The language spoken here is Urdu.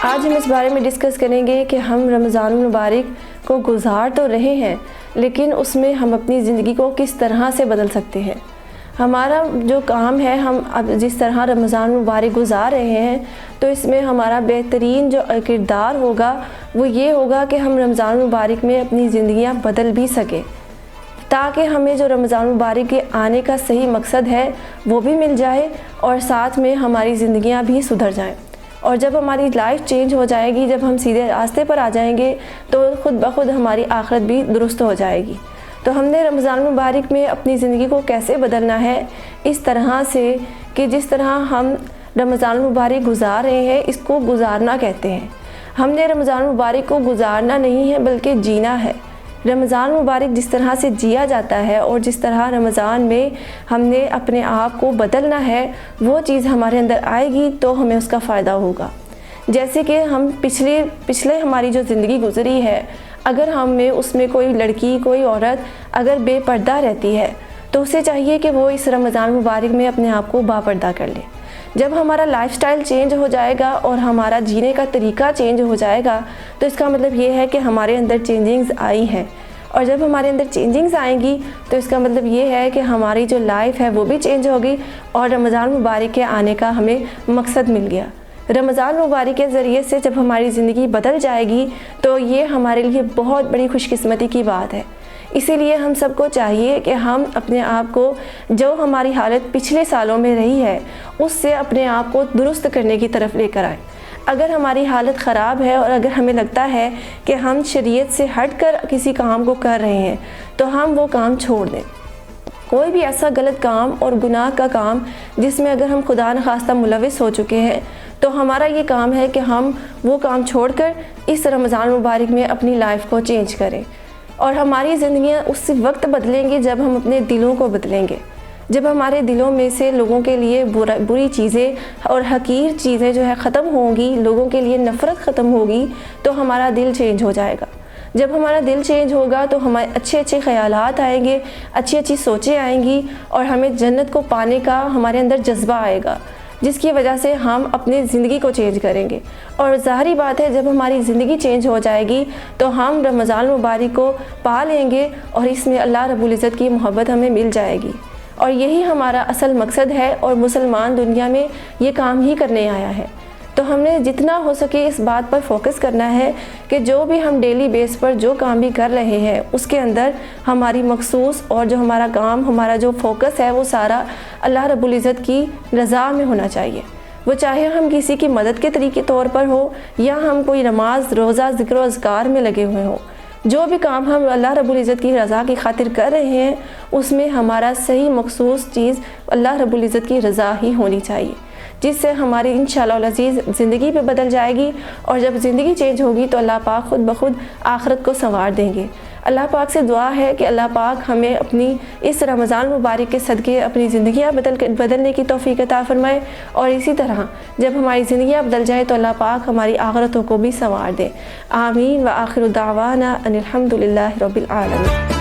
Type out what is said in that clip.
آج ہم اس بارے میں ڈسکس کریں گے کہ ہم رمضان المبارک کو گزار تو رہے ہیں، لیکن اس میں ہم اپنی زندگی کو کس طرح سے بدل سکتے ہیں۔ ہمارا جو کام ہے، ہم اب جس طرح رمضان المبارک گزار رہے ہیں، تو اس میں ہمارا بہترین جو کردار ہوگا وہ یہ ہوگا کہ ہم رمضان المبارک میں اپنی زندگیاں بدل بھی سکیں، تاکہ ہمیں جو رمضان المبارک کے آنے کا صحیح مقصد ہے وہ بھی مل جائے اور ساتھ میں ہماری زندگیاں بھی سدھر جائیں۔ اور جب ہماری لائف چینج ہو جائے گی، جب ہم سیدھے راستے پر آ جائیں گے، تو خود بخود ہماری آخرت بھی درست ہو جائے گی۔ تو ہم نے رمضان المبارک میں اپنی زندگی کو کیسے بدلنا ہے؟ اس طرح سے کہ جس طرح ہم رمضان المبارک گزار رہے ہیں، اس کو گزارنا کہتے ہیں۔ ہم نے رمضان المبارک کو گزارنا نہیں ہے بلکہ جینا ہے۔ رمضان مبارک جس طرح سے جیا جاتا ہے اور جس طرح رمضان میں ہم نے اپنے آپ کو بدلنا ہے، وہ چیز ہمارے اندر آئے گی تو ہمیں اس کا فائدہ ہوگا۔ جیسے کہ ہم پچھلے ہماری جو زندگی گزری ہے، اگر ہمیں اس میں کوئی لڑکی، کوئی عورت اگر بے پردہ رہتی ہے تو اسے چاہیے کہ وہ اس رمضان مبارک میں اپنے آپ کو باپردہ کر لے۔ جب ہمارا لائف سٹائل چینج ہو جائے گا اور ہمارا جینے کا طریقہ چینج ہو جائے گا، تو اس کا مطلب یہ ہے کہ ہمارے اندر چینجنگز آئی ہیں، اور جب ہمارے اندر چینجنگز آئیں گی تو اس کا مطلب یہ ہے کہ ہماری جو لائف ہے وہ بھی چینج ہوگی اور رمضان مبارک کے آنے کا ہمیں مقصد مل گیا۔ رمضان مبارک کے ذریعے سے جب ہماری زندگی بدل جائے گی تو یہ ہمارے لیے بہت بڑی خوش قسمتی کی بات ہے۔ اسی لیے ہم سب کو چاہیے کہ ہم اپنے آپ کو، جو ہماری حالت پچھلے سالوں میں رہی ہے، اس سے اپنے آپ کو درست کرنے کی طرف لے کر آئیں۔ اگر ہماری حالت خراب ہے اور اگر ہمیں لگتا ہے کہ ہم شریعت سے ہٹ کر کسی کام کو کر رہے ہیں، تو ہم وہ کام چھوڑ دیں۔ کوئی بھی ایسا غلط کام اور گناہ کا کام جس میں اگر ہم خدا نخواستہ ملوث ہو چکے ہیں، تو ہمارا یہ کام ہے کہ ہم وہ کام چھوڑ کر اس رمضان مبارک میں اپنی لائف کو چینج کریں۔ اور ہماری زندگیاں اس وقت بدلیں گی جب ہم اپنے دلوں کو بدلیں گے۔ جب ہمارے دلوں میں سے لوگوں کے لیے بری چیزیں اور حقیر چیزیں جو ہے ختم ہوں گی، لوگوں کے لیے نفرت ختم ہوگی، تو ہمارا دل چینج ہو جائے گا۔ جب ہمارا دل چینج ہوگا تو ہمارے اچھے خیالات آئیں گے، اچھی سوچیں آئیں گی، اور ہمیں جنت کو پانے کا ہمارے اندر جذبہ آئے گا، جس کی وجہ سے ہم اپنی زندگی کو چینج کریں گے۔ اور ظاہری بات ہے، جب ہماری زندگی چینج ہو جائے گی تو ہم رمضان مبارک کو پا لیں گے اور اس میں اللہ رب العزت کی محبت ہمیں مل جائے گی۔ اور یہی ہمارا اصل مقصد ہے، اور مسلمان دنیا میں یہ کام ہی کرنے آیا ہے۔ تو ہم نے جتنا ہو سکے اس بات پر فوکس کرنا ہے کہ جو بھی ہم ڈیلی بیس پر جو کام بھی کر رہے ہیں، اس کے اندر ہماری مخصوص اور جو ہمارا کام، ہمارا جو فوکس ہے، وہ سارا اللہ رب العزت کی رضا میں ہونا چاہیے۔ وہ چاہے ہم کسی کی مدد کے طریقے طور پر ہو، یا ہم کوئی نماز، روزہ، ذکر و اذکار میں لگے ہوئے ہوں، جو بھی کام ہم اللہ رب العزت کی رضا کی خاطر کر رہے ہیں، اس میں ہمارا صحیح مخصوص چیز اللہ رب العزت کی رضا ہی ہونی چاہیے، جس سے ہماری انشاءاللہ العزیز زندگی پہ بدل جائے گی۔ اور جب زندگی چینج ہوگی تو اللہ پاک خود بخود آخرت کو سنوار دیں گے۔ اللہ پاک سے دعا ہے کہ اللہ پاک ہمیں اپنی اس رمضان مبارک کے صدقے اپنی زندگیاں بدلنے کی توفیق عطا فرمائے، اور اسی طرح جب ہماری زندگیاں بدل جائے تو اللہ پاک ہماری آخرتوں کو بھی سنوار دے۔ آمین۔ وآخر دعوانا ان الحمد للہ رب العالمین۔